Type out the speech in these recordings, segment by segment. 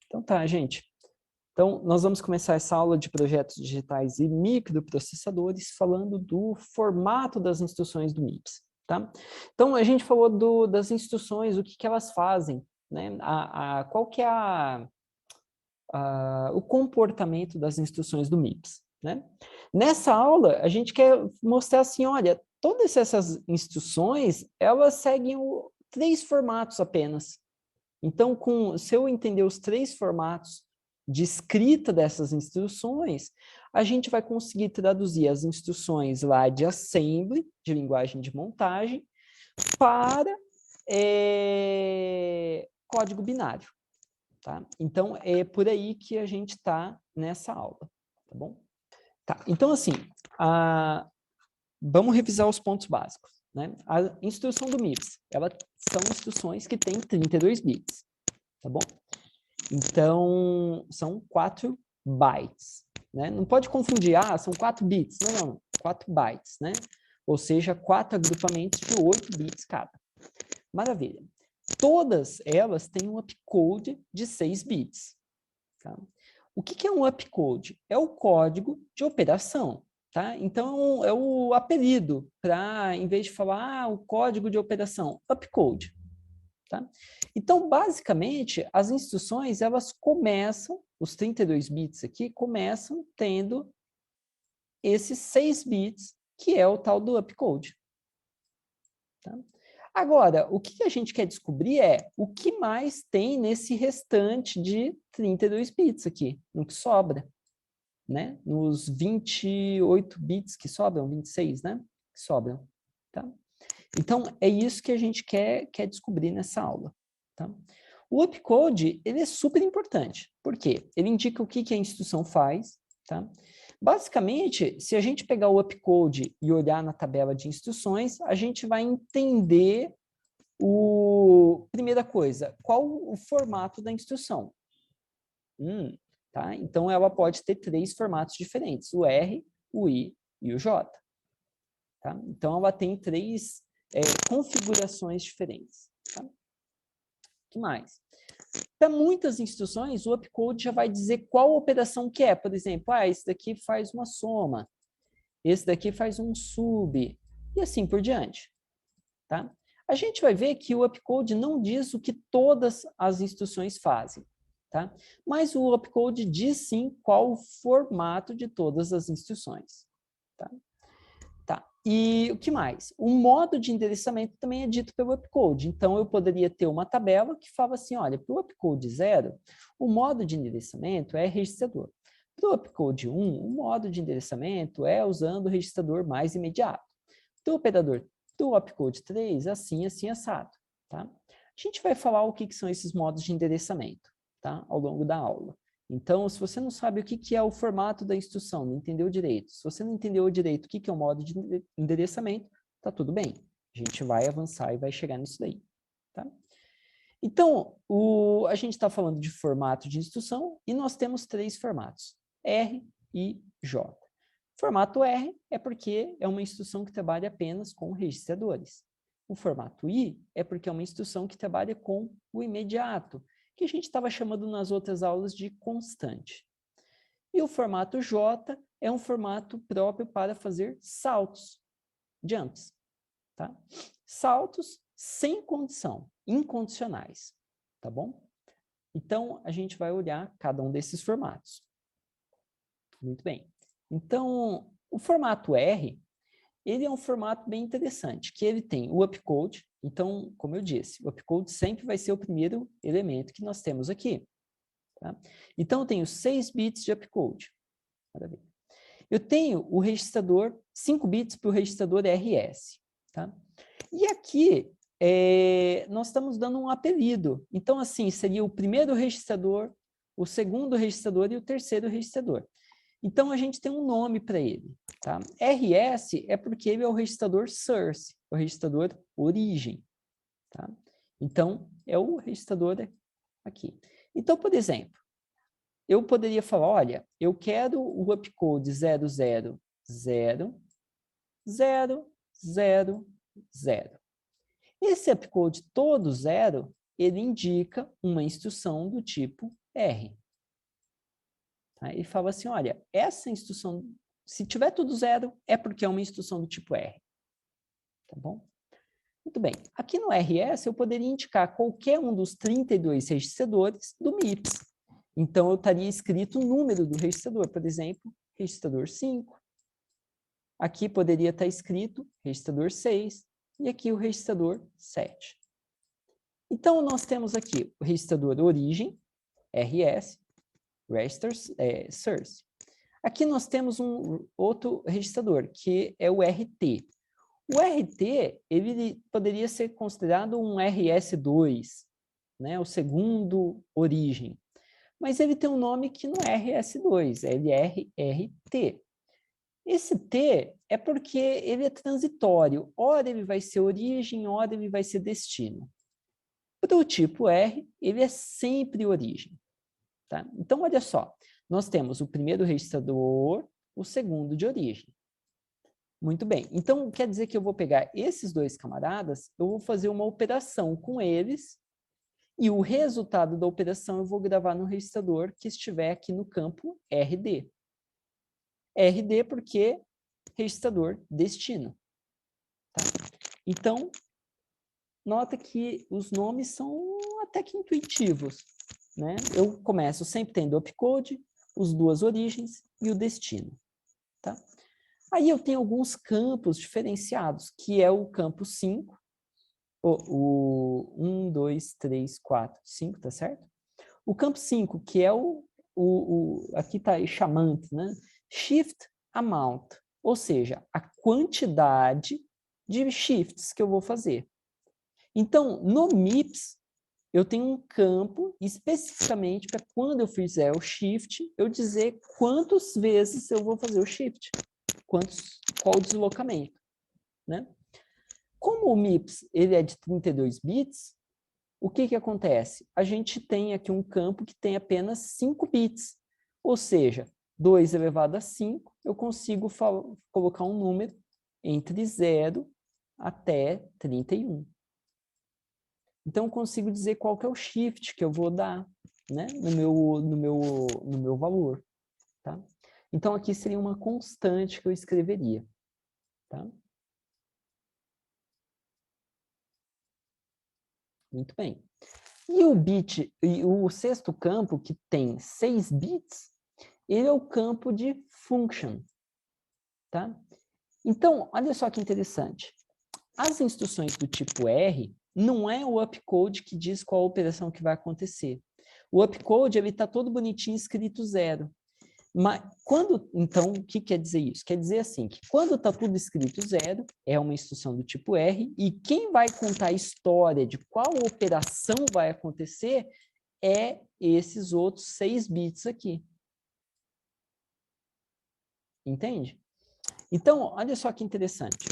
Então tá, gente. Então, nós vamos começar essa aula de projetos digitais e microprocessadores falando do formato das instruções do MIPS, tá? Então, a gente falou das instruções, o que elas fazem, né? Qual que é o comportamento das instruções do MIPS, né? Nessa aula, a gente quer mostrar assim, olha, todas essas instruções, elas seguem três formatos apenas. Então, se eu entender os três formatos de escrita dessas instruções, a gente vai conseguir traduzir as instruções lá de assembly, de linguagem de montagem, para código binário. Tá? Então, é por aí que a gente está nessa aula, tá bom? Tá, então, assim, vamos revisar os pontos básicos, né? A instrução do MIPS, elas são instruções que têm 32 bits, tá bom? Então, são 4 bytes, né? Não pode confundir, são 4 bits. Não, 4 bytes, né? Ou seja, 4 agrupamentos de 8 bits cada. Maravilha. Todas elas têm um upcode de 6 bits. Tá? O que é um upcode? É o código de operação. Tá? Então, é o apelido para, em vez de falar o código de operação, upcode. Tá? Então, basicamente, as instruções, elas começam, os 32 bits aqui, começam tendo esses 6 bits, que é o tal do upcode. Tá? Agora, o que a gente quer descobrir é o que mais tem nesse restante de 32 bits aqui, no que sobra, né? Nos 28 bits que sobram, 26, né? Que sobram, tá? Então, é isso que a gente quer descobrir nessa aula, tá? O upcode, ele é super importante. Por quê? Ele indica o que a instrução faz, tá? Basicamente, se a gente pegar o upcode e olhar na tabela de instruções, a gente vai entender primeira coisa, qual o formato da instrução. Tá? Então, ela pode ter 3 formatos diferentes, o R, o I e o J. Tá? Então, ela tem 3 configurações diferentes. Tá? O que mais? Para muitas instruções, o upcode já vai dizer qual operação que é. Por exemplo, esse daqui faz uma soma, esse daqui faz um sub, e assim por diante. Tá? A gente vai ver que o upcode não diz o que todas as instruções fazem. Tá? Mas o upcode diz sim qual o formato de todas as instruções. Tá? E o que mais? O modo de endereçamento também é dito pelo upcode. Então, eu poderia ter uma tabela que fala assim, olha, para o upcode 0, o modo de endereçamento é registrador. Para o upcode 1, o modo de endereçamento é usando o registrador mais imediato. Do operador do upcode 3, assim, assado. Tá? A gente vai falar o que são esses modos de endereçamento, tá? Ao longo da aula. Então, se você não sabe o que é o formato da instrução, não entendeu direito, se você não entendeu direito o que é o modo de endereçamento, tá tudo bem. A gente vai avançar e vai chegar nisso daí. Tá? Então, a gente está falando de formato de instrução e nós temos 3 formatos, R, I, J. Formato R é porque é uma instrução que trabalha apenas com registradores. O formato I é porque é uma instrução que trabalha com o imediato, que a gente estava chamando nas outras aulas de constante. E o formato J é um formato próprio para fazer saltos, jumps. Tá? Saltos sem condição, incondicionais. Tá bom? Então, a gente vai olhar cada um desses formatos. Muito bem. Então, o formato R, ele é um formato bem interessante, que ele tem o upcode. Então, como eu disse, o upcode sempre vai ser o primeiro elemento que nós temos aqui. Tá? Então, eu tenho 6 bits de upcode. Maravilha. Eu tenho o registrador, 5 bits para o registrador RS. Tá? E aqui, nós estamos dando um apelido. Então, assim, seria o primeiro registrador, o segundo registrador e o terceiro registrador. Então, a gente tem um nome para ele. Tá? RS é porque ele é o registrador source, o registrador origem. Tá? Então, é o registrador aqui. Então, por exemplo, eu poderia falar, olha, eu quero o upcode 0000000. Esse upcode todo 0, ele indica uma instrução do tipo R. Tá? E fala assim, olha, essa instrução, se tiver tudo 0, é porque é uma instrução do tipo R. Tá bom? Muito bem. Aqui no RS, eu poderia indicar qualquer um dos 32 registradores do MIPS. Então, eu estaria escrito o número do registrador, por exemplo, registrador 5. Aqui poderia estar escrito registrador 6 e aqui o registrador 7. Então, nós temos aqui o registrador origem, RS, register source. Aqui nós temos um outro registrador, que é o RT. O RT, ele poderia ser considerado um RS2, né, o segundo origem. Mas ele tem um nome que não é RS2, ele é RT. Esse T é porque ele é transitório. Ora ele vai ser origem, ora ele vai ser destino. Para o tipo R, ele é sempre origem. Tá? Então, olha só. Nós temos o primeiro registrador, o segundo de origem. Muito bem. Então, quer dizer que eu vou pegar esses dois camaradas, eu vou fazer uma operação com eles, e o resultado da operação eu vou gravar no registrador que estiver aqui no campo RD. RD porque registrador destino. Tá? Então, nota que os nomes são até que intuitivos. Né? Eu começo sempre tendo o opcode, as duas origens e o destino. Tá? Aí eu tenho alguns campos diferenciados, que é o campo 5, o 1, 2, 3, 4, 5, tá certo? O campo 5, que é aqui está chamando, né? Shift amount, ou seja, a quantidade de shifts que eu vou fazer. Então, no MIPS, eu tenho um campo especificamente para quando eu fizer o shift, eu dizer quantas vezes eu vou fazer o shift, qual o deslocamento, né? Como o MIPS ele é de 32 bits, o que acontece? A gente tem aqui um campo que tem apenas 5 bits, ou seja, 2 elevado a 5, eu consigo colocar um número entre 0 até 31. Então, eu consigo dizer qual que é o shift que eu vou dar, né, no meu valor. Tá? Então, aqui seria uma constante que eu escreveria. Tá? Muito bem. E o sexto campo, que tem 6 bits, ele é o campo de function. Tá? Então, olha só que interessante. As instruções do tipo R não é o upcode que diz qual operação que vai acontecer. O upcode está todo bonitinho escrito 0. Mas então, o que quer dizer isso? Quer dizer assim, que quando está tudo escrito 0, é uma instrução do tipo R, e quem vai contar a história de qual operação vai acontecer é esses outros 6 bits aqui. Entende? Então, olha só que interessante.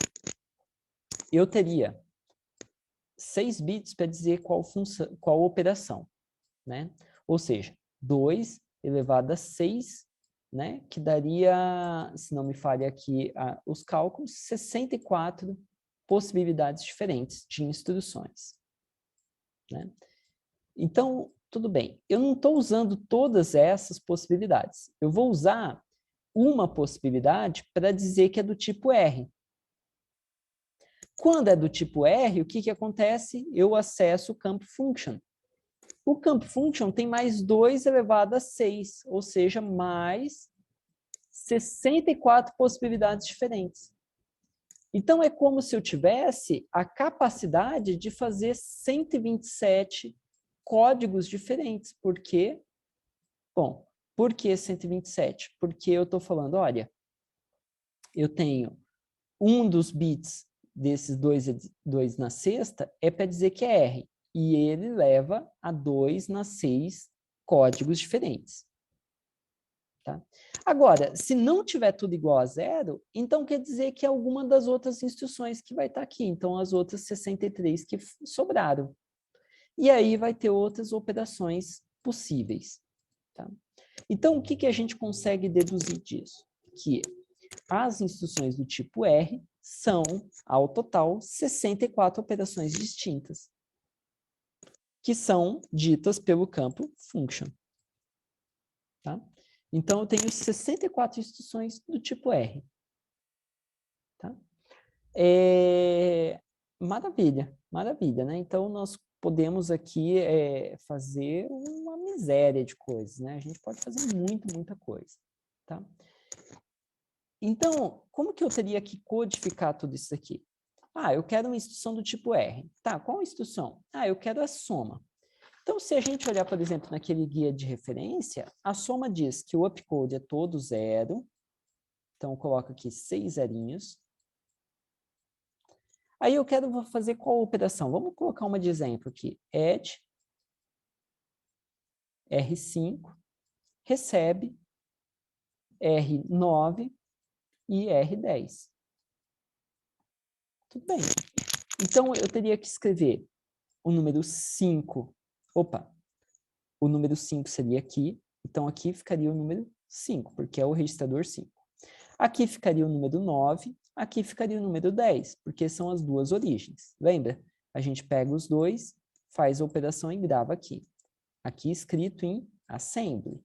Eu teria 6 bits para dizer qual operação, né? Ou seja, 2 elevado a 6, né? Que daria, se não me falha aqui os cálculos, 64 possibilidades diferentes de instruções. Né? Então, tudo bem. Eu não estou usando todas essas possibilidades. Eu vou usar uma possibilidade para dizer que é do tipo R. Quando é do tipo R, o que acontece? Eu acesso o campo function. O campo function tem mais 2 elevado a 6, ou seja, mais 64 possibilidades diferentes. Então, é como se eu tivesse a capacidade de fazer 127 códigos diferentes. Por quê? Bom, por que 127? Porque eu estou falando, olha, eu tenho um dos bits desses 2 na sexta é para dizer que é R. E ele leva a 2 na 6 códigos diferentes. Tá? Agora, se não tiver tudo igual a 0, então quer dizer que é alguma das outras instruções que vai estar aqui. Então, as outras 63 que sobraram. E aí vai ter outras operações possíveis. Tá? Então, o que a gente consegue deduzir disso? Que as instruções do tipo R são, ao total, 64 operações distintas, que são ditas pelo campo function. tá? Então, eu tenho 64 instruções do tipo R. Tá? Maravilha, maravilha, né? Então, nós podemos aqui fazer uma miséria de coisas, né? A gente pode fazer muita coisa, tá? Então, como que eu teria que codificar tudo isso aqui? Ah, eu quero uma instrução do tipo R. Tá, qual instrução? Ah, eu quero a soma. Então, se a gente olhar, por exemplo, naquele guia de referência, a soma diz que o upcode é todo 0. Então, eu coloco aqui 6 zerinhos. Aí eu vou fazer qual operação? Vamos colocar uma de exemplo aqui. Add R5 recebe R9 e R10. Tudo bem. Então, eu teria que escrever o número 5. Opa, o número 5 seria aqui. Então, aqui ficaria o número 5, porque é o registrador 5. Aqui ficaria o número 9, aqui ficaria o número 10, porque são as duas origens. Lembra? A gente pega os dois, faz a operação e grava aqui. Aqui escrito em assembly.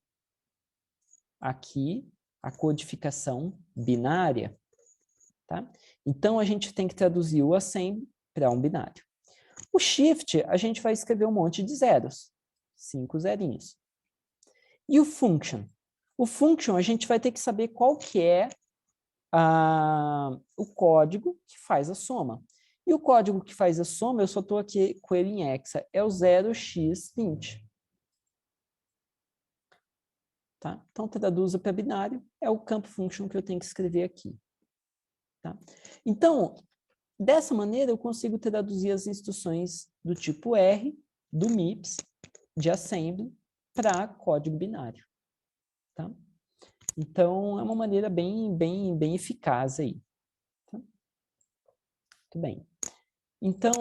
Aqui a codificação binária. Tá? Então, a gente tem que traduzir o assembly para um binário. O shift, a gente vai escrever um monte de zeros. 5 zerinhos. E o function? O function, a gente vai ter que saber qual que é o código que faz a soma. E o código que faz a soma, eu só estou aqui com ele em hexa, é o 0x20. Tá? Então, traduza para binário, é o campo function que eu tenho que escrever aqui. Tá? Então, dessa maneira, eu consigo traduzir as instruções do tipo R, do MIPS, de assembly, para código binário. Tá? Então, é uma maneira bem eficaz aí. Tá? Muito bem. Então,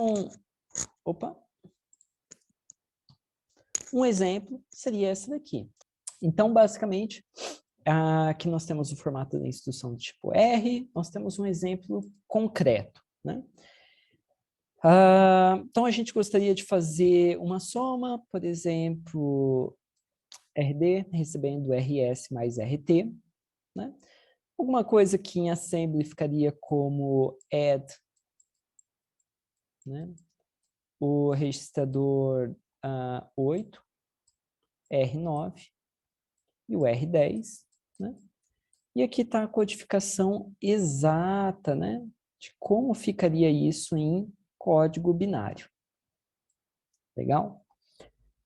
opa. Um exemplo seria essa daqui. Então, basicamente, aqui nós temos o formato da instrução do tipo R, nós temos um exemplo concreto, né? Então, a gente gostaria de fazer uma soma, por exemplo, RD recebendo RS mais RT, né? Alguma coisa que em assembly ficaria como add, né? O registrador 8, R9 e o R10, né? E aqui está a codificação exata, né? De como ficaria isso em código binário. Legal?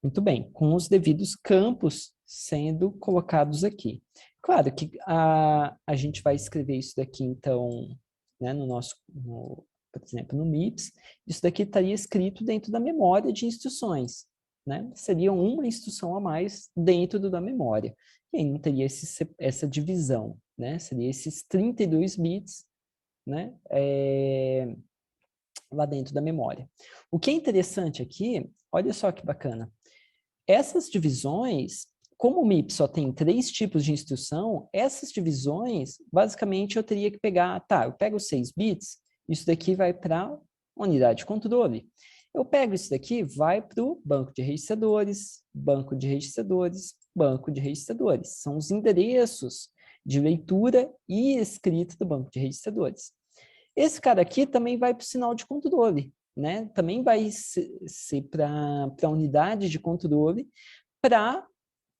Muito bem, com os devidos campos sendo colocados aqui. Claro que a gente vai escrever isso daqui, então, né, por exemplo, no MIPS, isso daqui estaria escrito dentro da memória de instruções, né? Seria uma instrução a mais dentro da memória. E aí não teria essa divisão, né? Seria esses 32 bits, né? Lá dentro da memória. O que é interessante aqui, olha só que bacana, essas divisões, como o MIPS só tem 3 tipos de instrução, essas divisões, basicamente, eu teria que pegar, tá, eu pego 6 bits, isso daqui vai para unidade de controle. Eu pego isso daqui, vai para o banco de registradores, banco de registradores, banco de registradores. São os endereços de leitura e escrita do banco de registradores. Esse cara aqui também vai para o sinal de controle, né? Também vai ser para a unidade de controle para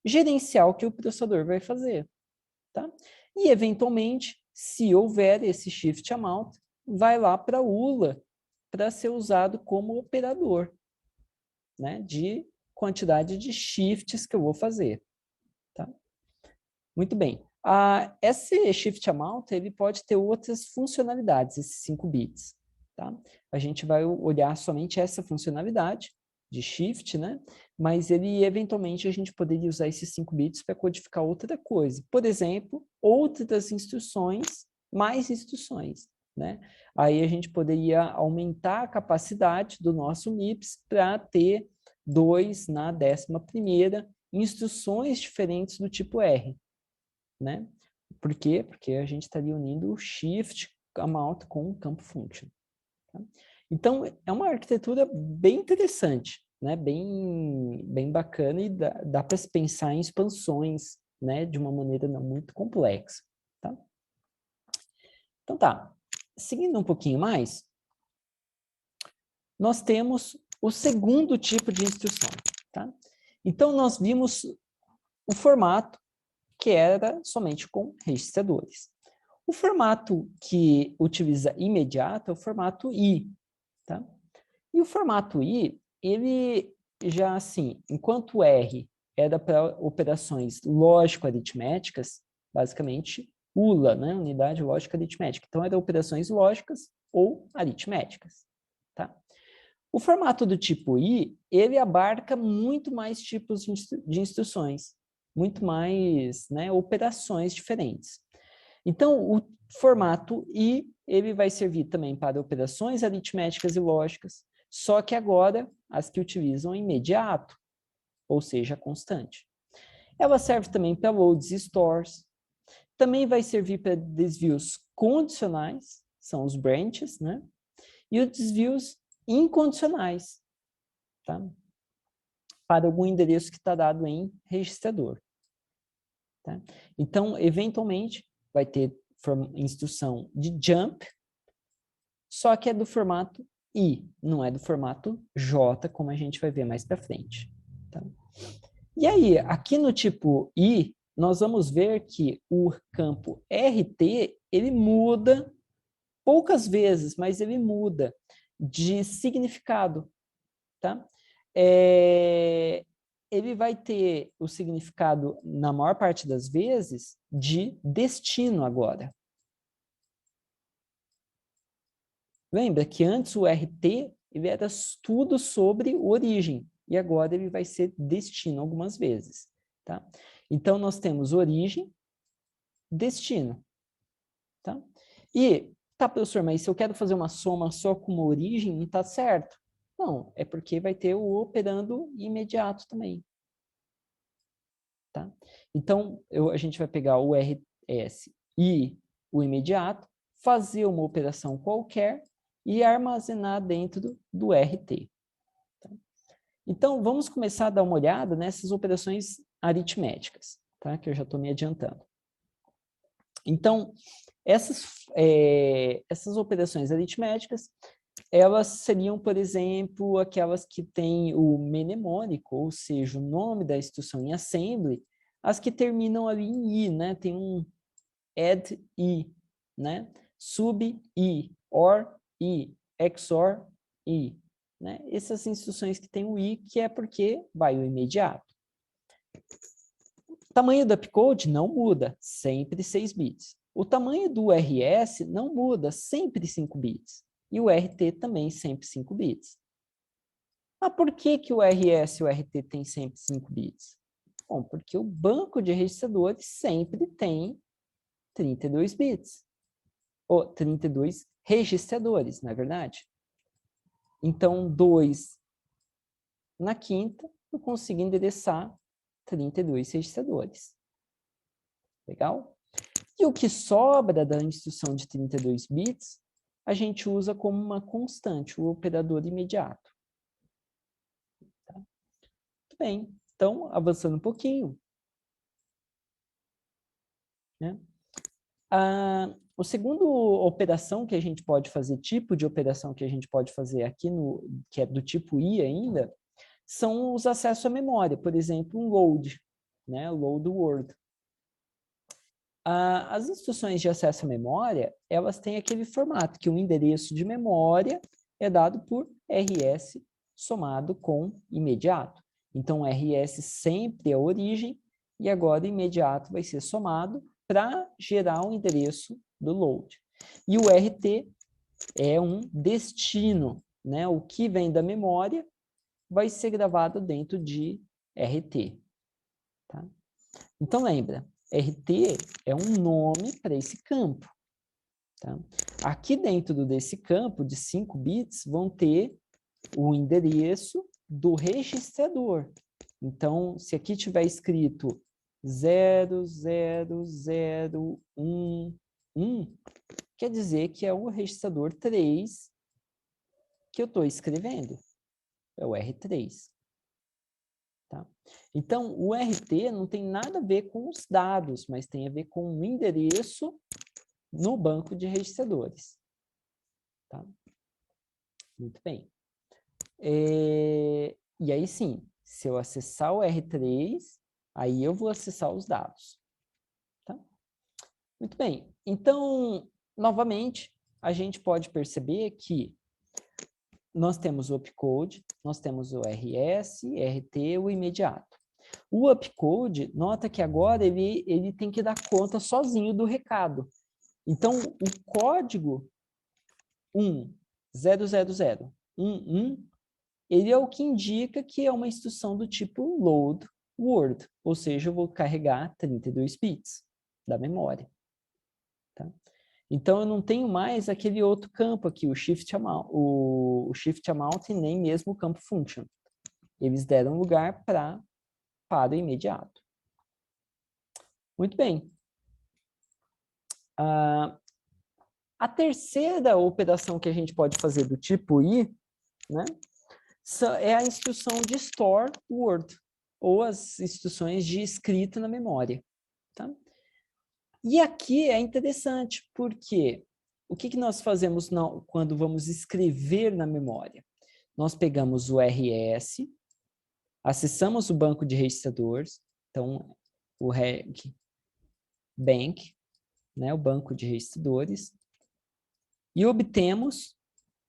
gerenciar o que o processador vai fazer, tá? E, eventualmente, se houver esse shift amount, vai lá para a ULA para ser usado como operador, né? De quantidade de shifts que eu vou fazer, tá? Muito bem. Esse shift amount ele pode ter outras funcionalidades, esses 5 bits. Tá? A gente vai olhar somente essa funcionalidade de shift, né? Mas ele, eventualmente, a gente poderia usar esses 5 bits para codificar outra coisa. Por exemplo, outras instruções, mais instruções. Né? Aí a gente poderia aumentar a capacidade do nosso MIPS para ter 2 na 11ª instruções diferentes do tipo R. Né? Por quê? Porque a gente estaria unindo o shift amount com o campo function. Tá? Então, é uma arquitetura bem interessante, né? Bem bacana e dá para se pensar em expansões, né, de uma maneira não muito complexa, tá? Então tá, seguindo um pouquinho mais, nós temos o segundo tipo de instrução, tá? Então nós vimos o formato que era somente com registradores. O formato que utiliza imediato é o formato I, tá? E o formato I, ele já assim, enquanto o R era para operações lógico-aritméticas, basicamente ULA, né? Unidade lógica aritmética. Então, eram operações lógicas ou aritméticas, tá? O formato do tipo I, ele abarca muito mais tipos de instruções, muito mais, né, operações diferentes. Então, o formato I, ele vai servir também para operações aritméticas e lógicas, só que agora as que utilizam imediato, ou seja, constante. Ela serve também para loads e stores, também vai servir para desvios condicionais, são os branches, né? E os desvios incondicionais, tá? Para algum endereço que está dado em registrador. Tá? Então, eventualmente, vai ter instrução de jump, só que é do formato I, não é do formato J, como a gente vai ver mais para frente. Tá? E aí, aqui no tipo I, nós vamos ver que o campo RT, ele muda poucas vezes, mas ele muda de significado. Tá? Ele vai ter o significado, na maior parte das vezes, de destino agora. Lembra que antes o RT ele era tudo sobre origem, e agora ele vai ser destino algumas vezes. Tá? Então, nós temos origem, destino. Tá? E, tá, professor, mas se eu quero fazer uma soma só com uma origem, não está certo. Não, é porque vai ter o operando imediato também. Tá? Então, a gente vai pegar o RS e o imediato, fazer uma operação qualquer e armazenar dentro do RT. Tá? Então, vamos começar a dar uma olhada nessas operações aritméticas, tá? Que eu já estou me adiantando. Então, essas operações aritméticas, elas seriam, por exemplo, aquelas que têm o mnemônico, ou seja, o nome da instrução em assembly, as que terminam ali em I, né? Tem um add I, né? Sub I, OR I, XOR I, né? Essas instruções que tem o I, que é porque vai o imediato. O tamanho do upcode não muda, sempre 6 bits. O tamanho do RS não muda, sempre 5 bits. E o RT também sempre 5 bits. Mas por que o RS e o RT tem sempre 5 bits? Bom, porque o banco de registradores sempre tem 32 bits. Ou 32 registradores, não é verdade? Então, 2 na quinta, eu consigo endereçar 32 registradores. Legal? E o que sobra da instrução de 32 bits, a gente usa como uma constante, o operador imediato. Tá? Muito bem. Então, avançando um pouquinho. Né? O segundo operação que a gente pode fazer, tipo de operação que a gente pode fazer aqui, que é do tipo I ainda, são os acessos à memória. Por exemplo, um load, né? Load word. As instruções de acesso à memória, elas têm aquele formato, que o endereço de memória é dado por RS somado com imediato. Então, RS sempre é a origem, e agora o imediato vai ser somado para gerar o endereço do load. E o RT é um destino, né? O que vem da memória vai ser gravado dentro de RT. Tá? Então, lembra, RT é um nome para esse campo. Tá? Aqui dentro desse campo de 5 bits vão ter o endereço do registrador. Então, se aqui tiver escrito 00011, quer dizer que é o registrador 3 que eu estou escrevendo. É o R3. Tá? Então, o RT não tem nada a ver com os dados, mas tem a ver com o endereço no banco de registradores. Tá? Muito bem. E aí sim, se eu acessar o R3, aí eu vou acessar os dados. Tá? Muito bem. Então, novamente, a gente pode perceber que nós temos o upcode, nós temos o RS, RT, o imediato. O upcode, nota que agora ele tem que dar conta sozinho do recado. Então, o código 1.0.0.0.1.1, ele é o que indica que é uma instrução do tipo load word, ou seja, eu vou carregar 32 bits da memória. Tá? Então, eu não tenho mais aquele outro campo aqui, o shift amount, e nem mesmo o campo function. Eles deram lugar para o imediato. Muito bem. A terceira operação que a gente pode fazer do tipo I, né, é a instrução de store word, ou as instruções de escrita na memória. Tá? E aqui é interessante, porque o que nós fazemos quando vamos escrever na memória? Nós pegamos o RS, acessamos o banco de registradores, então o reg bank, né, o banco de registradores, e obtemos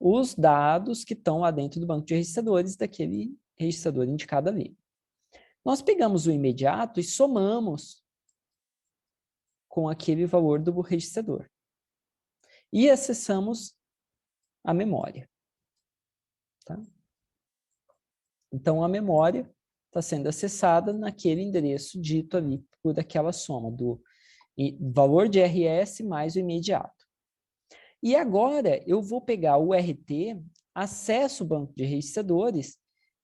os dados que estão lá dentro do banco de registradores daquele registrador indicado ali. Nós pegamos o imediato e somamos com aquele valor do registrador. E acessamos a memória. Tá? Então, a memória está sendo acessada naquele endereço dito ali por aquela soma do valor de RS mais o imediato. E agora eu vou pegar o RT, acesso o banco de registradores,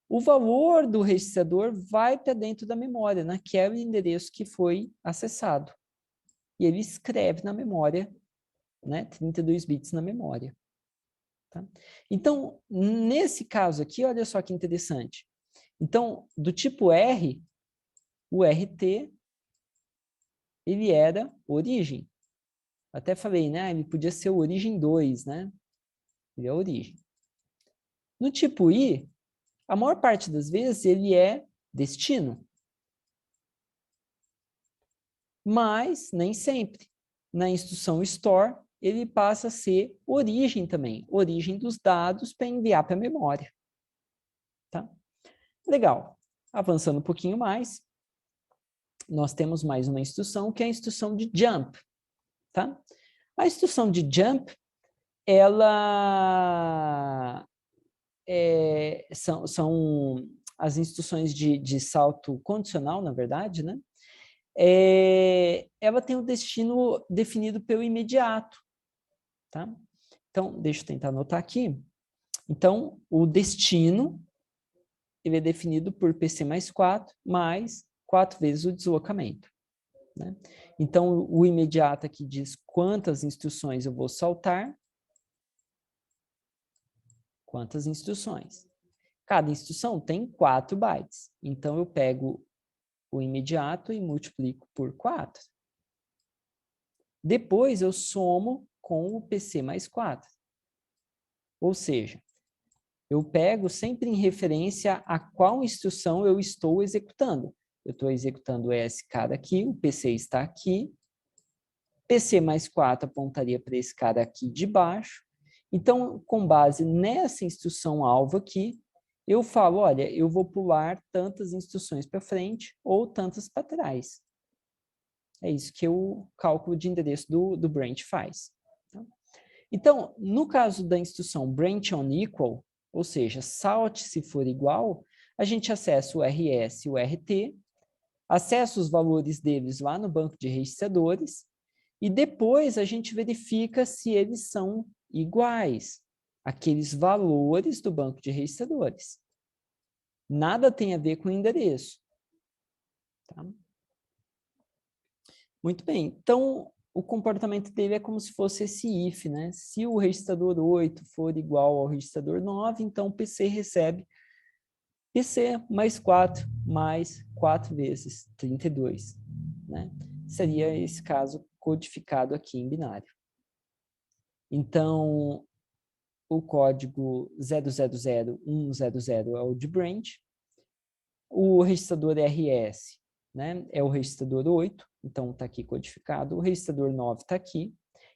o valor do registrador vai para dentro da memória, naquele endereço que foi acessado. E ele escreve na memória, né, 32 bits na memória. Tá? Então, nesse caso aqui, olha só que interessante. Então, do tipo R, o RT, ele era origem. Até falei, né? Ele podia ser o origem 2, né? Ele é origem. No tipo I, a maior parte das vezes ele é destino. Mas nem sempre. Na instrução store, ele passa a ser origem também. Origem dos dados para enviar para a memória. Tá? Legal. Avançando um pouquinho mais, nós temos mais uma instrução, que é a instrução de jump. Tá? A instrução de jump, ela são as instruções de salto condicional, na verdade, né? Ela tem o destino definido pelo imediato. Tá? Então, deixa eu tentar anotar aqui. Então, o destino ele é definido por PC mais 4, mais 4 vezes o deslocamento. Né? Então, o imediato aqui diz quantas instruções eu vou saltar. Quantas instruções? Cada instrução tem 4 bytes. Então, eu pego o imediato e multiplico por 4. Depois, eu somo com o PC mais 4. Ou seja, eu pego sempre em referência a qual instrução eu estou executando. Eu estou executando esse cara aqui, o PC está aqui, PC mais 4 apontaria para esse cara aqui de baixo. Então, com base nessa instrução-alvo aqui, eu falo, olha, eu vou pular tantas instruções para frente ou tantas para trás. É isso que o cálculo de endereço do branch faz. Tá? Então, no caso da instrução branch on equal, ou seja, salte se for igual, a gente acessa o RS e o RT, acessa os valores deles lá no banco de registradores, e depois a gente verifica se eles são iguais àqueles valores do banco de registradores. Nada tem a ver com o endereço. Tá? Muito bem. Então, o comportamento dele é como se fosse esse if, né? Se o registrador 8 for igual ao registrador 9, então o PC recebe PC mais 4 mais 4 vezes 32, né? Seria esse caso codificado aqui em binário. Então, o código 000100 é o de branch. O registrador RS, né, é o registrador 8, então está aqui codificado. O registrador 9 está aqui.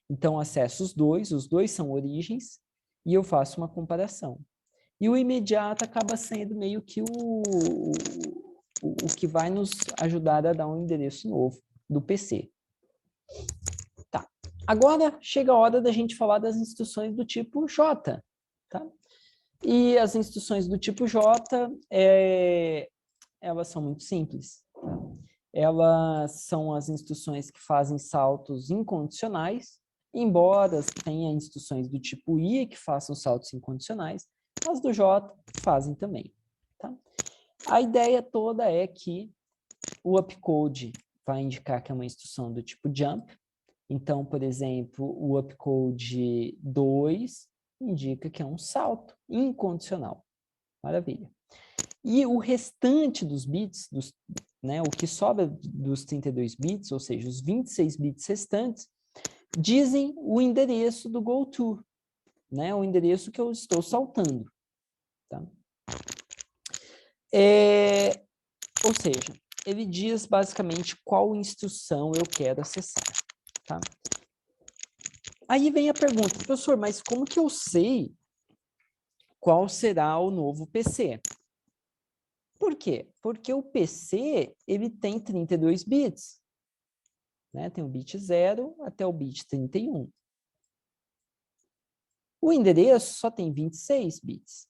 Então, acesso os dois são origens, e eu faço uma comparação. E o imediato acaba sendo meio que o que vai nos ajudar a dar um endereço novo do PC. Tá. Agora chega a hora da gente falar das instruções do tipo J. Tá? E as instruções do tipo J, elas são muito simples. Tá? Elas são as instruções que fazem saltos incondicionais, embora tenha instruções do tipo I que façam saltos incondicionais, as do J fazem também. Tá? A ideia toda é que o upcode vai indicar que é uma instrução do tipo jump. Então, por exemplo, o upcode 2 indica que é um salto incondicional. Maravilha. E o restante dos bits, né, o que sobra dos 32 bits, ou seja, os 26 bits restantes, dizem o endereço do goto, né, o endereço que eu estou saltando. Tá? Ou seja, ele diz basicamente qual instrução eu quero acessar. Tá? Aí vem a pergunta, professor, mas como que eu sei qual será o novo PC? Por quê? Porque o PC, ele tem 32 bits. Né? Tem o bit 0 até o bit 31. O endereço só tem 26 bits.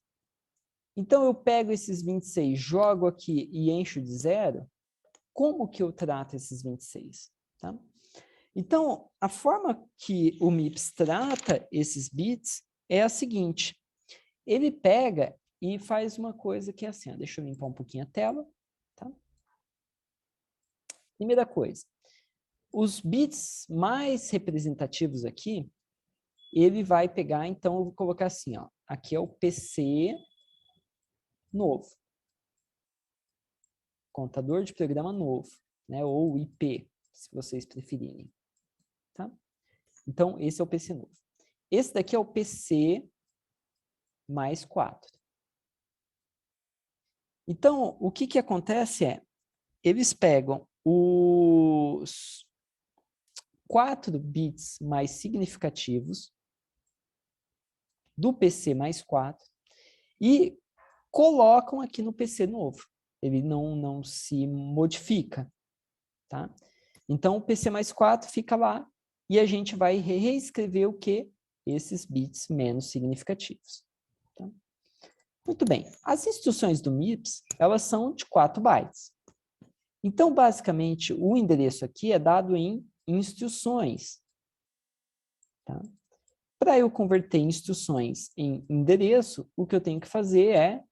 Então, eu pego esses 26, jogo aqui e encho de 0. Como que eu trato esses 26? Tá? Então, a forma que o MIPS trata esses bits é a seguinte. Ele pega e faz uma coisa que é assim. Ó, deixa eu limpar um pouquinho a tela. Tá? Primeira coisa. Os bits mais representativos aqui, ele vai pegar, então, eu vou colocar assim, ó. Aqui é o PC novo. Contador de programa novo, né? Ou IP, se vocês preferirem. Tá? Então, esse é o PC novo. Esse daqui é o PC mais 4. Então, o que acontece é, eles pegam os 4 bits mais significativos do PC mais 4 e colocam aqui no PC novo. Ele não se modifica. Tá? Então, o PC mais 4 fica lá e a gente vai reescrever o quê? Esses bits menos significativos. Tá? Muito bem. As instruções do MIPS, elas são de 4 bytes. Então, basicamente, o endereço aqui é dado em instruções. Tá? Para eu converter instruções em endereço, o que eu tenho que fazer é,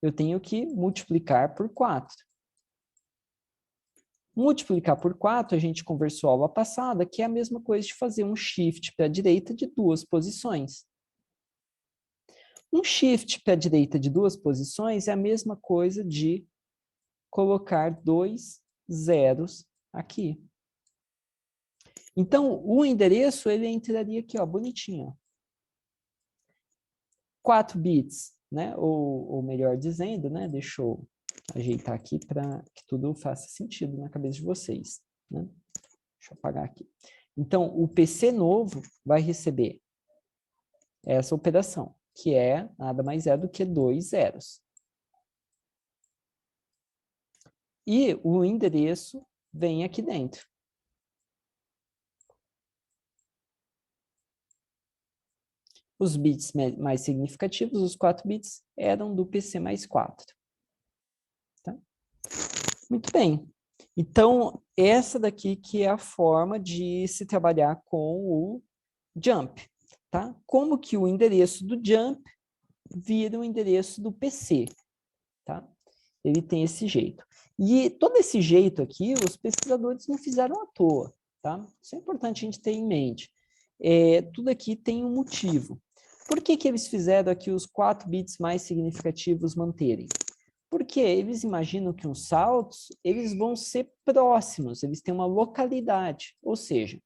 eu tenho que multiplicar por 4. Multiplicar por 4, a gente conversou aula passada, que é a mesma coisa de fazer um shift para a direita de 2 posições. Um shift para a direita de 2 posições é a mesma coisa de colocar 2 zeros aqui. Então, o endereço, ele entraria aqui, ó, bonitinho. 4 bits, né? Ou melhor dizendo, né? Deixa eu ajeitar aqui para que tudo faça sentido na cabeça de vocês. Né? Deixa eu apagar aqui. Então, o PC novo vai receber essa operação, que é nada mais é do que 2 zeros. E o endereço vem aqui dentro. Os bits mais significativos, os 4 bits, eram do PC mais 4. Tá? Muito bem. Então, essa daqui que é a forma de se trabalhar com o jump. Tá? Como que o endereço do jump vira o endereço do PC. Tá? Ele tem esse jeito. E todo esse jeito aqui, os pesquisadores não fizeram à toa. Tá? Isso é importante a gente ter em mente. Tudo aqui tem um motivo. Por que eles fizeram aqui os 4 bits mais significativos manterem? Porque eles imaginam que os saltos, eles vão ser próximos, eles têm uma localidade. Ou seja,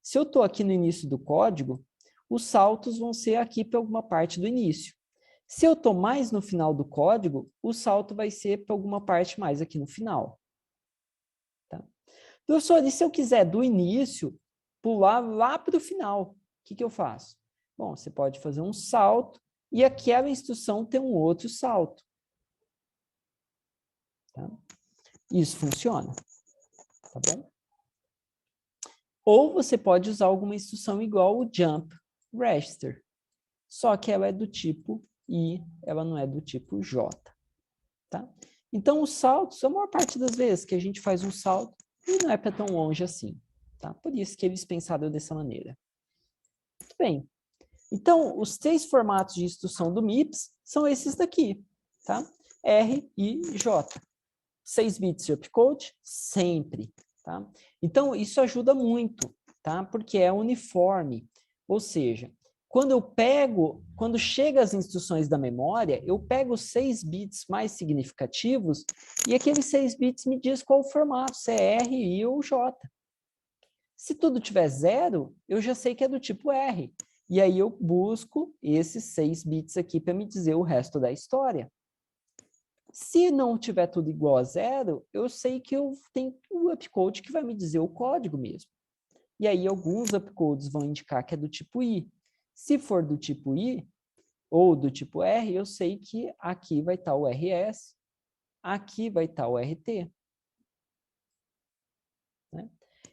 se eu estou aqui no início do código, os saltos vão ser aqui para alguma parte do início. Se eu estou mais no final do código, o salto vai ser para alguma parte mais aqui no final. Tá? Professor, e se eu quiser do início pular lá para o final, o que eu faço? Bom, você pode fazer um salto e aquela instrução tem um outro salto. Tá? Isso funciona, tá bom? Ou você pode usar alguma instrução igual o jump register, só que ela é do tipo I, ela não é do tipo J, tá? Então, os saltos, a maior parte das vezes que a gente faz um salto, e não é para tão longe assim, tá? Por isso que eles pensaram dessa maneira. Muito bem. Então, os 3 formatos de instrução do MIPS são esses daqui, tá? R e J. 6 bits de opcode, sempre, tá? Então, isso ajuda muito, tá? Porque é uniforme, ou seja, quando chega as instruções da memória, eu pego os 6 bits mais significativos e aqueles 6 bits me diz qual o formato, se é R, I ou J. Se tudo tiver 0, eu já sei que é do tipo R. E aí eu busco esses 6 bits aqui para me dizer o resto da história. Se não tiver tudo igual a 0, eu sei que eu tenho o upcode que vai me dizer o código mesmo. E aí alguns upcodes vão indicar que é do tipo I. Se for do tipo I ou do tipo R, eu sei que aqui vai estar o RS, aqui vai estar o RT. Né?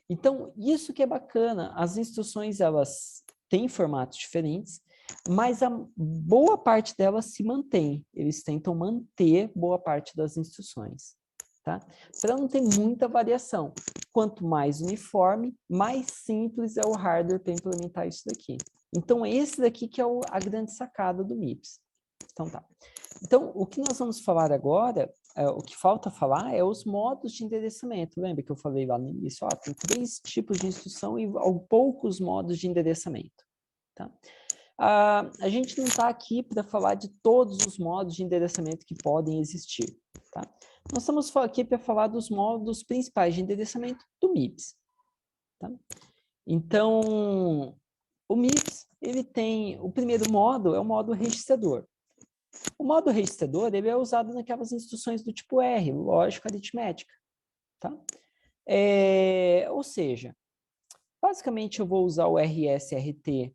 Então, isso que é bacana. As instruções, elas têm formatos diferentes, mas a boa parte delas se mantém. Eles tentam manter boa parte das instruções, tá? Para não ter muita variação. Quanto mais uniforme, mais simples é o hardware para implementar isso daqui. Então, esse daqui que é a grande sacada do MIPS. Então, tá. Então, o que nós vamos falar agora, o que falta falar é os modos de endereçamento. Lembra que eu falei lá no início? Ó, tem 3 tipos de instrução e poucos modos de endereçamento. Tá? A gente não está aqui para falar de todos os modos de endereçamento que podem existir. Tá? Nós estamos aqui para falar dos modos principais de endereçamento do MIPS. Tá? Então, o MIPS, ele tem, o primeiro modo é o modo registrador. O modo registrador, ele é usado naquelas instruções do tipo R, lógica aritmética. Tá? Ou seja, basicamente eu vou usar o RSRT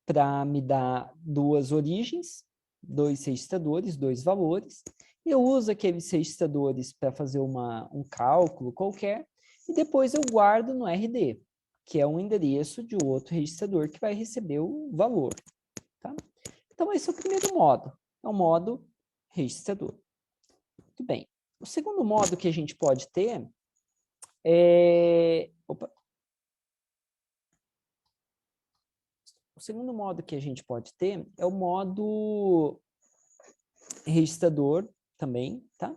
para me dar 2 origens, 2 registradores, 2 valores. Eu uso aqueles registradores para fazer um cálculo qualquer, e depois eu guardo no RD, que é um endereço de outro registrador que vai receber o valor. Tá? Então, esse é o primeiro modo, é o modo registrador. Muito bem. O segundo modo que a gente pode ter é... Opa. O segundo modo que a gente pode ter é o modo registrador também, tá?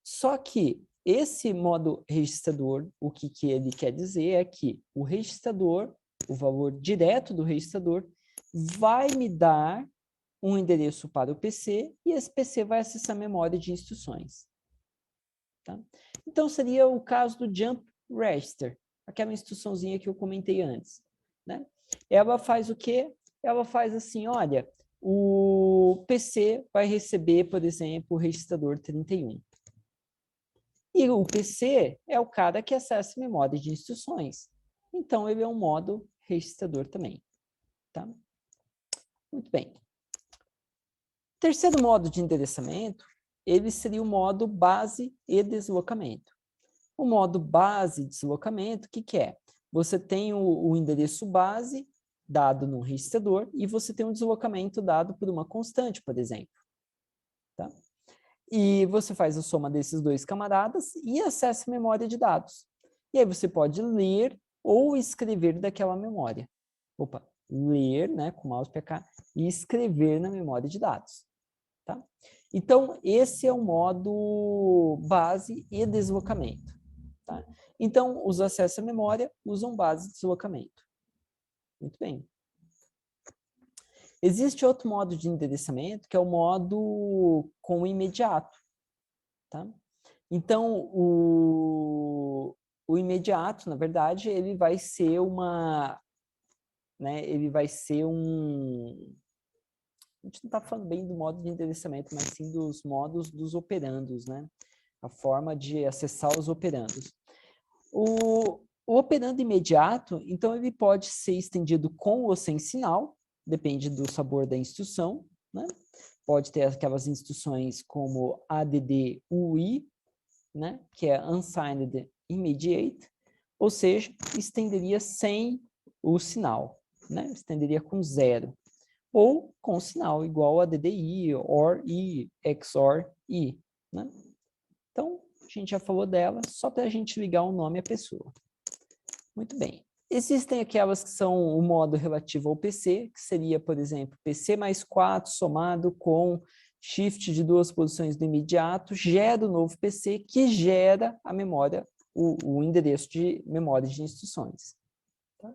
Só que esse modo registrador, o que ele quer dizer é que o registrador, o valor direto do registrador, vai me dar um endereço para o PC e esse PC vai acessar a memória de instruções. Tá? Então, seria o caso do jump register, aquela instruçãozinha que eu comentei antes. Né? Ela faz o quê? Ela faz assim, olha, o PC vai receber, por exemplo, o registrador 31. E o PC é o cara que acessa a memória de instruções. Então, ele é um modo registrador também. Tá? Muito bem. Terceiro modo de endereçamento, ele seria o modo base e deslocamento. O modo base de deslocamento, o que é? Você tem o endereço base dado no registrador e você tem um deslocamento dado por uma constante, por exemplo. Tá? E você faz a soma desses 2 camaradas e acessa a memória de dados. E aí você pode ler ou escrever daquela memória. Opa, ler, né, com o mouse para cá, e escrever na memória de dados. Tá? Então, esse é o modo base e deslocamento. Tá? Então, os acessos à memória usam base de deslocamento. Muito bem. Existe outro modo de endereçamento, que é o modo com imediato. tá? Então, o imediato, na verdade, ele vai ser uma... né, ele vai ser um... A gente não está falando bem do modo de endereçamento, mas sim dos modos dos operandos, né? A forma de acessar os operandos. O operando imediato, então, ele pode ser estendido com ou sem sinal, depende do sabor da instrução, né? Pode ter aquelas instruções como ADD UI, né? Que é Unsigned Immediate, ou seja, estenderia sem o sinal, né? Estenderia com 0. Ou com sinal igual a DDI, OR I, XOR I, né? Então, a gente já falou dela, só para a gente ligar o nome à pessoa. Muito bem. Existem aquelas que são o modo relativo ao PC, que seria, por exemplo, PC mais 4 somado com shift de 2 posições do imediato, gera o novo PC, que gera a memória, o endereço de memória de instruções. Tá?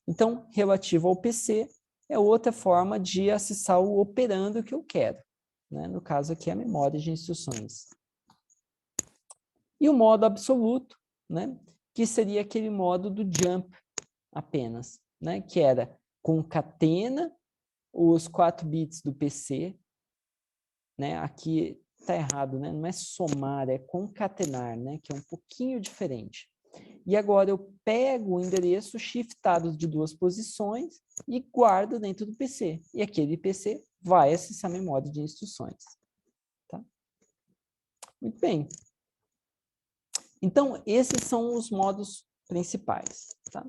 Então, relativo ao PC é outra forma de acessar o operando que eu quero. Né? No caso aqui, a memória de instruções. E o modo absoluto, né? Que seria aquele modo do jump apenas, né? Que era concatena os 4 bits do PC, né? Aqui está errado, né? Não é somar, é concatenar, né? Que é um pouquinho diferente. E agora eu pego o endereço shiftado de 2 posições e guardo dentro do PC. E aquele PC vai acessar a memória de instruções. Tá? Muito bem. Então, esses são os modos principais. Tá?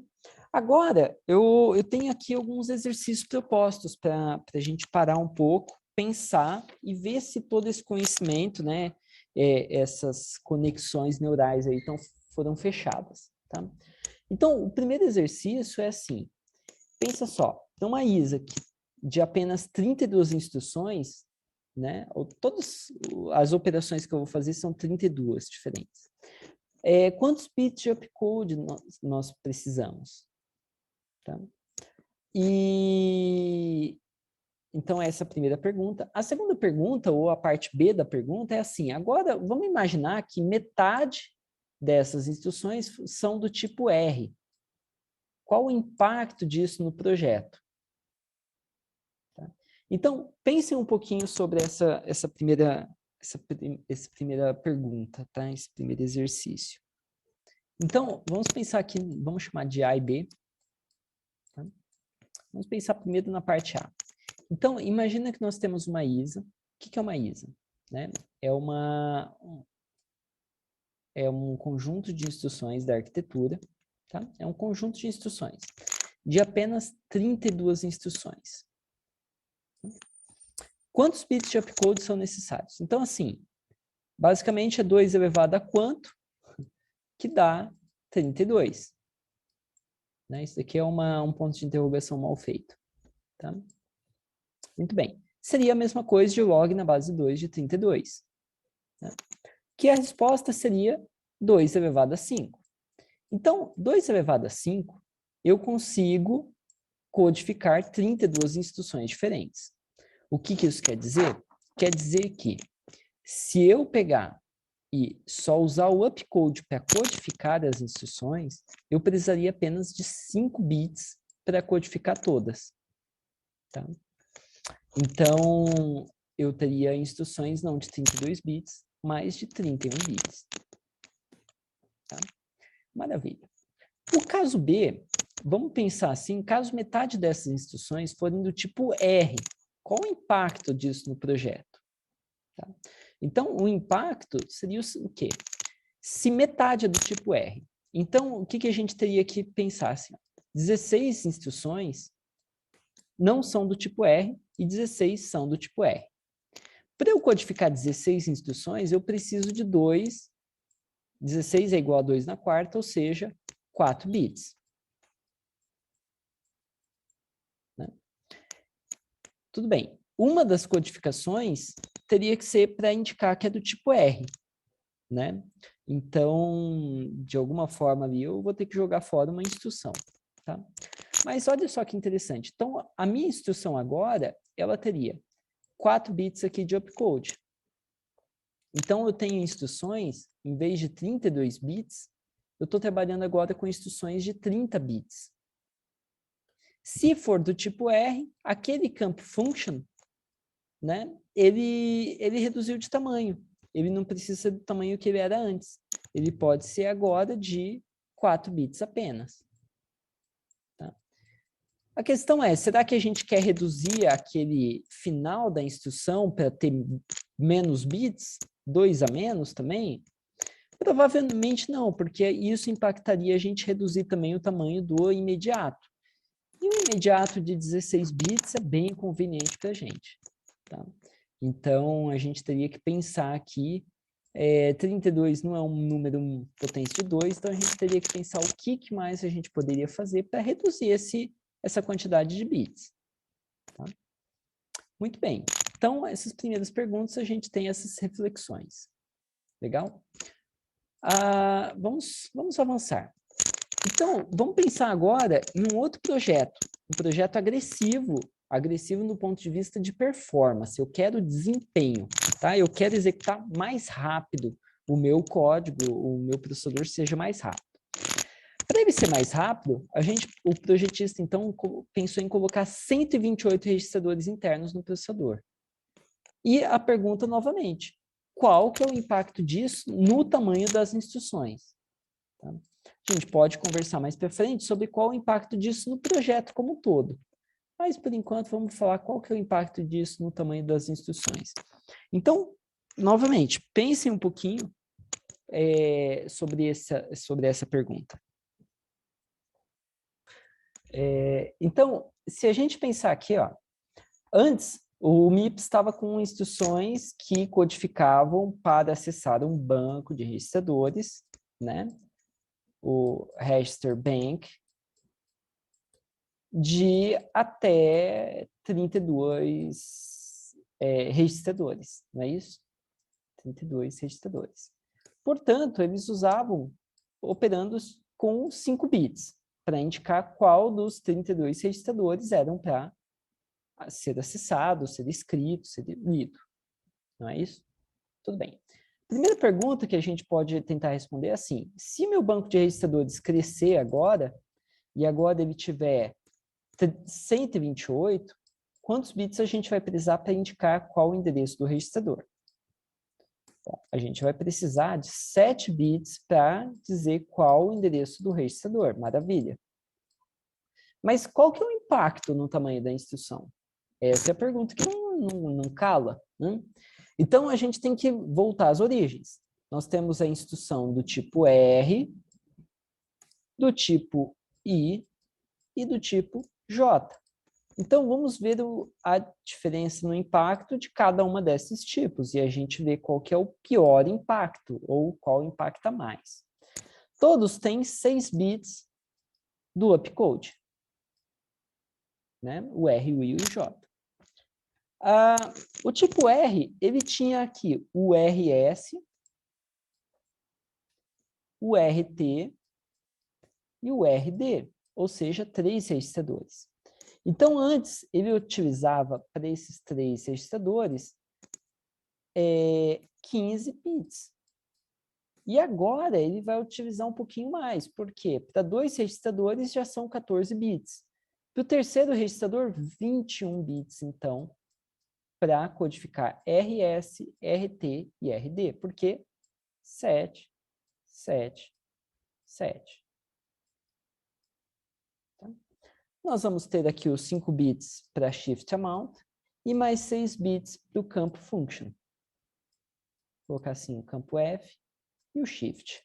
Agora, eu tenho aqui alguns exercícios propostos para a gente parar um pouco, pensar e ver se todo esse conhecimento, né, essas conexões neurais aí foram fechadas. Tá? Então, o primeiro exercício é assim, pensa só, tem uma ISA de apenas 32 instruções, né, todas as operações que eu vou fazer são 32 diferentes. Quantos bits de opcode nós precisamos? Tá? E então, essa é a primeira pergunta. A segunda pergunta, ou a parte B da pergunta, é assim, agora vamos imaginar que metade dessas instruções são do tipo R. Qual o impacto disso no projeto? Tá? Então, pensem um pouquinho sobre essa primeira pergunta, tá? Esse primeiro exercício. Então, vamos pensar aqui, vamos chamar de A e B. Tá? Vamos pensar primeiro na parte A. Então, imagina que nós temos uma ISA. O que é uma ISA? Né? É um conjunto de instruções da arquitetura. Tá? É um conjunto de instruções de apenas 32 instruções. Quantos bits de opcode são necessários? Então, assim, basicamente é 2 elevado a quanto? Que dá 32. Né? Isso aqui é um ponto de interrogação mal feito. Tá? Muito bem. Seria a mesma coisa de log na base 2 de 32. Né? Que a resposta seria 2 elevado a 5. Então, 2 elevado a 5, eu consigo codificar 32 instruções diferentes. O que isso quer dizer? Quer dizer que se eu pegar e só usar o upcode para codificar as instruções, eu precisaria apenas de 5 bits para codificar todas. Tá? Então, eu teria instruções não de 32 bits, mas de 31 bits. Tá? Maravilha. O caso B, vamos pensar assim, caso metade dessas instruções forem do tipo R, qual o impacto disso no projeto? Tá? Então, o impacto seria o quê? Se metade é do tipo R. Então, o que a gente teria que pensar? Assim, 16 instruções não são do tipo R e 16 são do tipo R. Para eu codificar 16 instruções, eu preciso de 2. 16 é igual a 2 na quarta, ou seja, 4 bits. Né? Tudo bem. Uma das codificações teria que ser para indicar que é do tipo R. Né? Então, de alguma forma ali, eu vou ter que jogar fora uma instrução. Tá? Mas olha só que interessante. Então, a minha instrução agora, ela teria 4 bits aqui de opcode. Então, eu tenho instruções, em vez de 32 bits, eu estou trabalhando agora com instruções de 30 bits. Se for do tipo R, aquele campo function, né, ele reduziu de tamanho. Ele não precisa ser do tamanho que ele era antes. Ele pode ser agora de 4 bits apenas. Tá? A questão é, será que a gente quer reduzir aquele final da instrução para ter menos bits? 2 a menos também? Provavelmente não, porque isso impactaria a gente reduzir também o tamanho do imediato. E o imediato de 16 bits é bem conveniente para a gente. Tá? Então, a gente teria que pensar aqui, 32 não é um número potência de 2, então a gente teria que pensar o que mais a gente poderia fazer para reduzir essa quantidade de bits. Tá? Muito bem. Então, essas primeiras perguntas, a gente tem essas reflexões. Legal? Vamos avançar. Então, vamos pensar agora em um outro projeto, um projeto agressivo no ponto de vista de performance. Eu quero desempenho, tá? Eu quero executar mais rápido o meu código, o meu processador seja mais rápido. Para ele ser mais rápido, o projetista, então, pensou em colocar 128 registradores internos no processador. E a pergunta, novamente, qual que é o impacto disso no tamanho das instruções? Tá? A gente pode conversar mais para frente sobre qual o impacto disso no projeto como um todo. Mas, por enquanto, vamos falar qual que é o impacto disso no tamanho das instruções. Então, novamente, pensem um pouquinho sobre essa pergunta. Então, se a gente pensar aqui, ó, antes, o MIPS estava com instruções que codificavam para acessar um banco de registradores, né? O Register Bank, de até 32 registradores, não é isso? 32 registradores. Portanto, eles usavam operandos com 5 bits, para indicar qual dos 32 registradores eram para ser acessado, ser escrito, ser lido. Não é isso? Tudo bem. Primeira pergunta que a gente pode tentar responder é assim: se meu banco de registradores crescer agora, e agora ele tiver 128, quantos bits a gente vai precisar para indicar qual o endereço do registrador? Bom, a gente vai precisar de 7 bits para dizer qual o endereço do registrador. Maravilha. Mas qual que é o impacto no tamanho da instrução? Essa é a pergunta que não cala, né? Então, a gente tem que voltar às origens. Nós temos a instrução do tipo R, do tipo I e do tipo J. Então, vamos ver a diferença no impacto de cada uma desses tipos e a gente vê qual que é o pior impacto ou qual impacta mais. Todos têm 6 bits do opcode, né? O R, o I e o J. O tipo R, ele tinha aqui o RS, o RT e o RD, ou seja, 3 registradores. Então, antes, ele utilizava para esses 3 registradores 15 bits. E agora ele vai utilizar um pouquinho mais. Por quê? Para 2 registradores já são 14 bits. Para o terceiro registrador, 21 bits, então, para codificar RS, RT e RD. Por quê? 7, 7, 7. Tá? Nós vamos ter aqui os 5 bits para shift amount e mais 6 bits para o campo function. Vou colocar assim o campo F e o shift.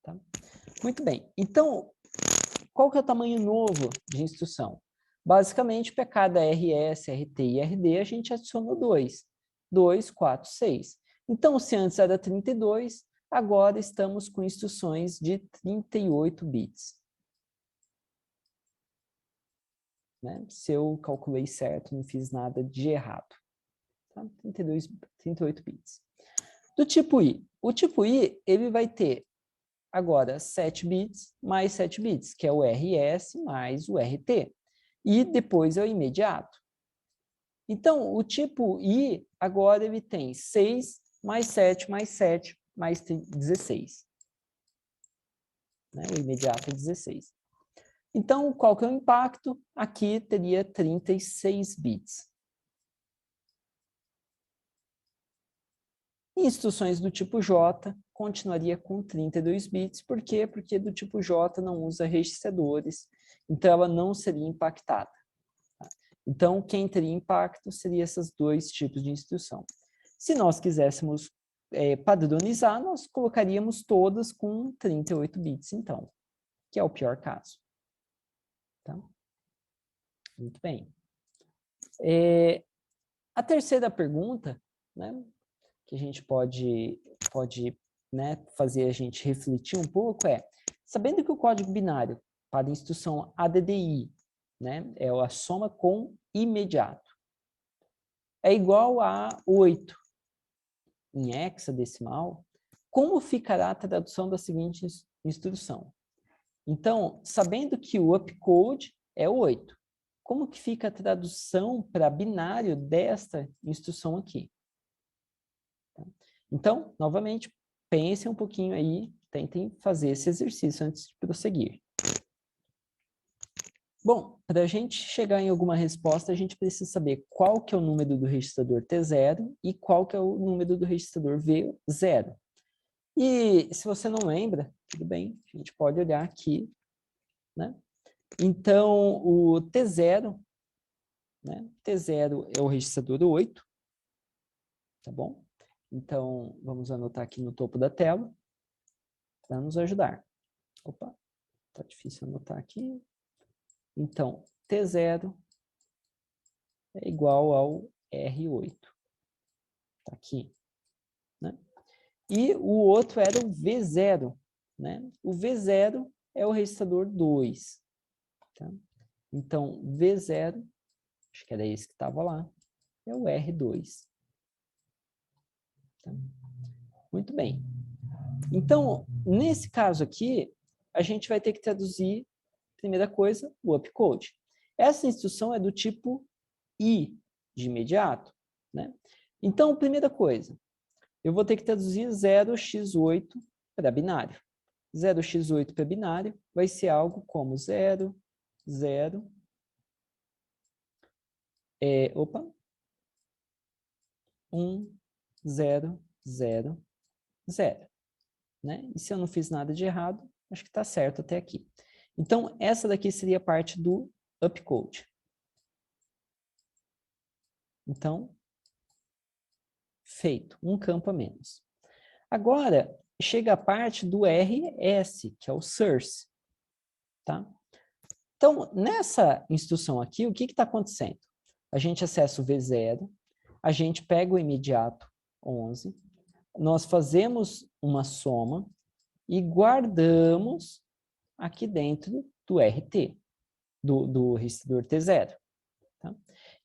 Tá? Muito bem. Então, qual que é o tamanho novo de instrução? Basicamente, para cada RS, RT e RD, a gente adicionou 2. 2, 4, 6. Então, se antes era 32, agora estamos com instruções de 38 bits. Né? Se eu calculei certo, não fiz nada de errado. Tá? 38 bits. Do tipo I. O tipo I, ele vai ter agora 7 bits mais 7 bits, que é o RS mais o RT. E depois é o imediato. Então, o tipo I, agora ele tem 6 mais 7 mais 7 mais 16. Né? O imediato é 16. Então, qual que é o impacto? Aqui teria 36 bits. Instruções do tipo J continuaria com 32 bits. Por quê? Porque do tipo J não usa registradores, então ela não seria impactada. Então, quem teria impacto seria esses dois tipos de instrução. Se nós quiséssemos padronizar, nós colocaríamos todas com 38 bits, então, que é o pior caso. Tá? Muito bem. A terceira pergunta, né, que a gente pode né, fazer a gente refletir um pouco é, sabendo que o código binário para a instrução ADDI, né, é a soma com imediato, é igual a 8 em hexadecimal, como ficará a tradução da seguinte instrução? Então, sabendo que o upcode é 8, como que fica a tradução para binário desta instrução aqui? Então, novamente, pensem um pouquinho aí, tentem fazer esse exercício antes de prosseguir. Bom, para a gente chegar em alguma resposta, a gente precisa saber qual que é o número do registrador T0 e qual que é o número do registrador V0. E se você não lembra, tudo bem, a gente pode olhar aqui, né? Então, o T0, né? T0 é o registrador 8, tá bom? Então, vamos anotar aqui no topo da tela para nos ajudar. Opa, tá difícil anotar aqui. Então, T0 é igual ao R8. Tá aqui, né? E o outro era o V0, né? O V0 é o registrador 2, tá? Então, V0, acho que era esse que estava lá, é o R2. Tá? Muito bem. Então, nesse caso aqui, a gente vai ter que traduzir, primeira coisa, o upcode. Essa instrução é do tipo I, de imediato, né? Então, primeira coisa, eu vou ter que traduzir 0x8 para binário. 0x8 para binário vai ser algo como 0, 0, opa, 1, 0, 0, 0. Né? E se eu não fiz nada de errado, acho que está certo até aqui. Então, essa daqui seria a parte do upcode. Então, feito, um campo a menos. Agora, chega a parte do RS, que é o source. Tá? Então, nessa instrução aqui, o que está acontecendo? A gente acessa o V0, a gente pega o imediato 11, nós fazemos uma soma e guardamos aqui dentro do RT, do registrador T0. Tá?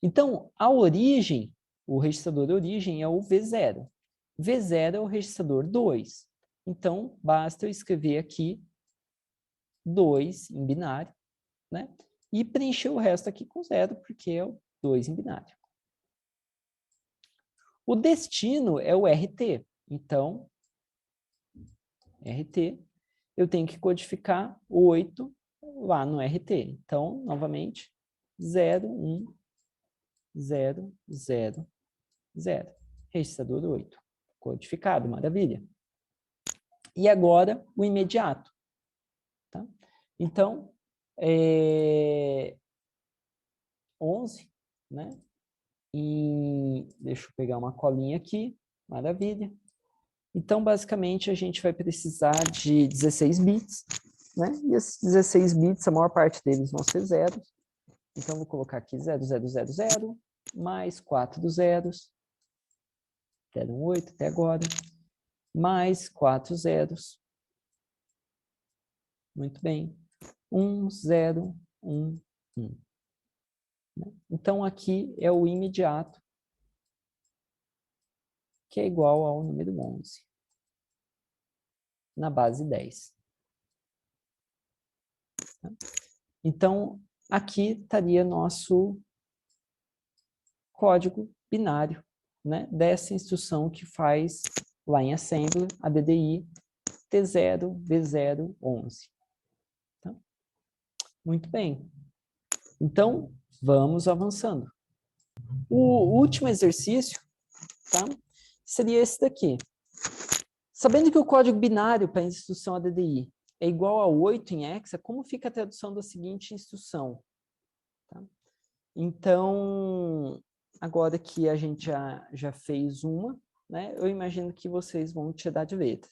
Então, a origem, o registrador de origem é o V0. V0 é o registrador 2. Então, basta eu escrever aqui 2 em binário, né? E preencher o resto aqui com 0, porque é o 2 em binário. O destino é o RT. Então, RT, eu tenho que codificar 8 lá no RT. Então, novamente, 0, 1, 0, 0, 0. Registrador 8. Codificado, maravilha. E agora, o imediato. Tá? Então, 11, né? E deixa eu pegar uma colinha aqui. Maravilha. Então, basicamente, a gente vai precisar de 16 bits, né? E esses 16 bits, a maior parte deles vão ser zeros. Então, vou colocar aqui 0000, mais 4 zeros, deram 8 até agora, mais 4 zeros. Muito bem. 1, 0, 1, 1. Então, aqui é o imediato, que é igual ao número 11, na base 10. Então, aqui estaria nosso código binário, né, dessa instrução que faz lá em assembly, a DDI T0, B0, 11. Tá? Muito bem. Então, vamos avançando. O último exercício, tá, seria esse daqui. Sabendo que o código binário para a instrução ADDI é igual a 8 em hexa, como fica a tradução da seguinte instrução? Tá? Então, agora que a gente já fez uma, né, eu imagino que vocês vão tirar de letra.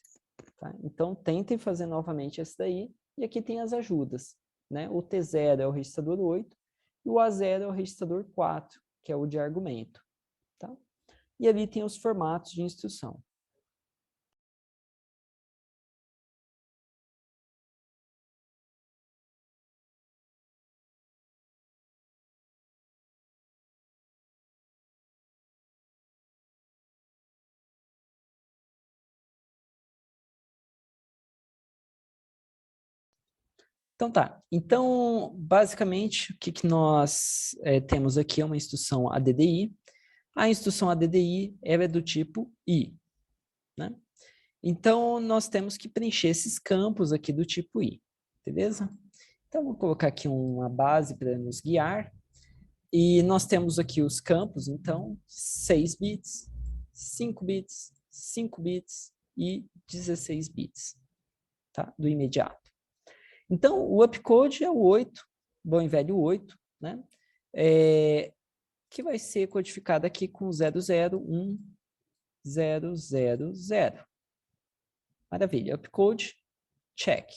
Tá? Então, tentem fazer novamente essa daí, e aqui tem as ajudas. Né? O T0 é o registrador 8, e o A0 é o registrador 4, que é o de argumento. Tá? E ali tem os formatos de instrução. Então tá, então basicamente o que nós temos aqui é uma instrução ADDI. A instrução ADDI ela é do tipo I, né? Então nós temos que preencher esses campos aqui do tipo I, beleza? Então vou colocar aqui uma base para nos guiar. E nós temos aqui os campos, então 6 bits, 5 bits, 5 bits e 16 bits, tá? Do imediato. Então, o upcode é o 8, bom e velho 8, né? Que vai ser codificado aqui com 001, 000. Maravilha, upcode, check.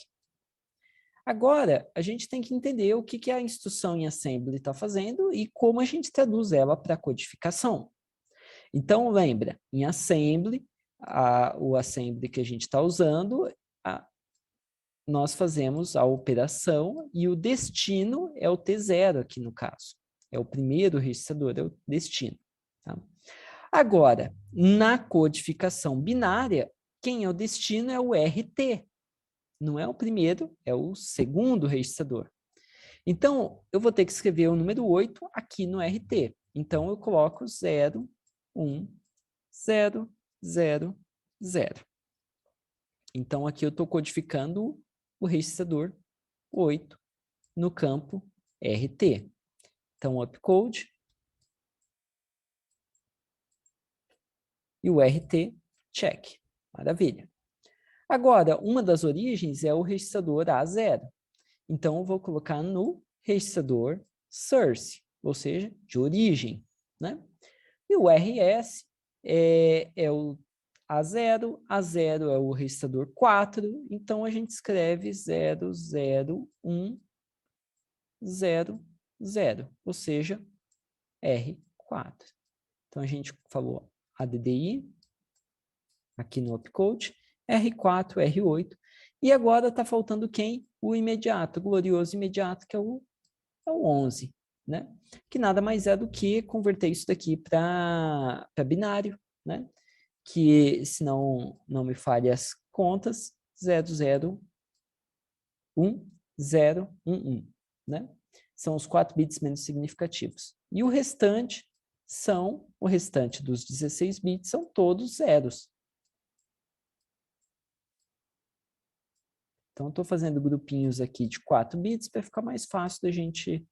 Agora, a gente tem que entender o que a instrução em assembly está fazendo e como a gente traduz ela para codificação. Então, lembra, em assembly, o assembly que a gente está usando, nós fazemos a operação e o destino é o T0 aqui no caso. É o primeiro registrador, é o destino. Tá? Agora, na codificação binária, quem é o destino é o RT. Não é o primeiro, é o segundo registrador. Então, eu vou ter que escrever o número 8 aqui no RT. Então, eu coloco 0, 1, 0, 0, 0. Então, aqui eu estou codificando o registrador 8 no campo RT. Então, upcode e o RT check. Maravilha. Agora, uma das origens é o registrador A0. Então, eu vou colocar no registrador source, ou seja, de origem. Né? E o RS é o A0, A0 é o registrador 4, então a gente escreve 001, 0, 0, ou seja, R4. Então, a gente falou ADDI, aqui no opcode, R4, R8, e agora está faltando quem? O imediato, o glorioso imediato, que é o 11, né? Que nada mais é do que converter isso daqui para binário, né? Que, se não me falhe as contas, 001, 011, né? São os 4 bits menos significativos. E o restante dos 16 bits são todos zeros. Então, estou fazendo grupinhos aqui de 4 bits para ficar mais fácil da gente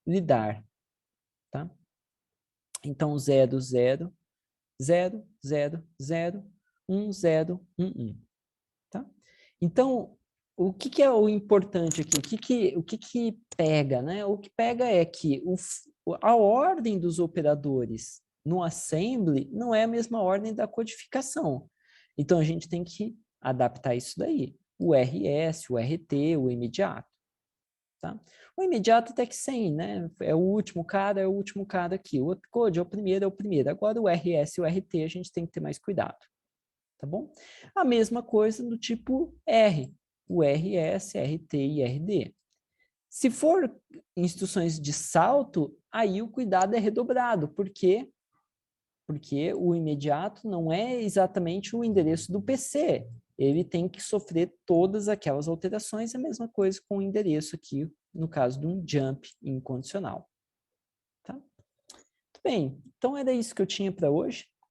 lidar. Tá? Então, 0, 0, 0, 0, 0, 1, 0, 1, 1. Tá? Então, o que é o importante aqui? O que pega? Né? O que pega é que a ordem dos operadores no assembly não é a mesma ordem da codificação. Então, a gente tem que adaptar isso daí. O RS, o RT, o imediato. Tá? O imediato até que sim, né? É o último cara aqui. O upcode é o primeiro. Agora o RS e o RT a gente tem que ter mais cuidado. Tá bom? A mesma coisa do tipo R, o RS, RT e RD. Se for instruções de salto, aí o cuidado é redobrado. Por quê? Porque o imediato não é exatamente o endereço do PC. Ele tem que sofrer todas aquelas alterações, a mesma coisa com o endereço aqui, no caso de um jump incondicional. Tá? Muito Bem, então era isso que eu tinha para hoje.